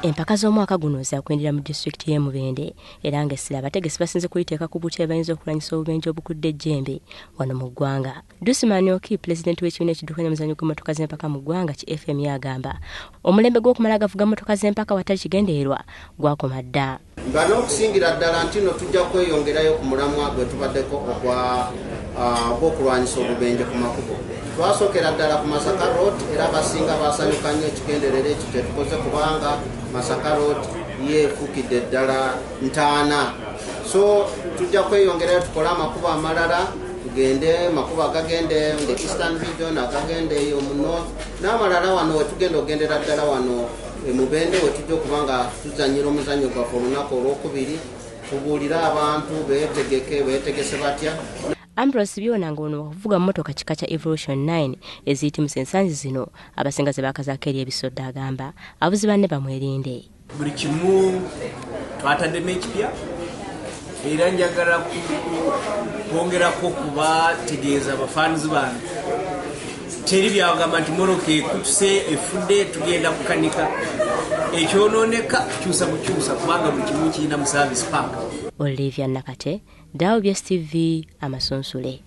Empaka z'omwaka guno zakwendera mu disitulikiti y'e Mubende era ng'essira abategesi basinze kuyiteeka ku buti abayinza okulwanyisa obubenje obukudde ejjembe wano mu ggwanga. Dusuman Oki, pulezidenti w'ekibiina ekiddukanya omuzannyo gw'emmotoka z'empaka mu ggwanga ki FM agamba omulembe gw'okumala gavuga mmotoka z'empaka watali kigendererwa gwakoma dda. Bano okusingira ddala nti no tujja kweyongerayo ku mulamwa gwe tubaddeko ogw'okulwanyisa obubenje ku makubo. Twasookera ddala ku Masaka Road era abasinga baasanyuka nnyo ekigenderera ekyo kye tukoze kubanga Masaka Road yeefukidde ddala ntaana. So tujja kweyongerayo tukole amakubo amalala, tugende makubo agagende mu Eastern Region, agagende eyo mu North n'amalala wano wetugenda ogendera ddala wano e Mubende wetujja okubanga tuzannyira omuzannyo gwaffe olunaku olwokubiri, tubuulire abantu beetegese batya. Ambrose Byona ngono wakuvuga mmotoka kika kya Evolution 9 eziyitimusa ensangi zino abasinga ze baakazaako eri ebisodde agamba abuzi banne bamwerinde. Buli kimu twataddemu ekipya era njagala kwongerako kubategeeza abafaanizi bange teri byagamba nti moroka ekutuse efudde tugenda kukanika ekyonooneka kyusa bukyusa kubanga buli kimu kirina mu service park. Olivia Nakate, Dawo BSTV, Amasunsule.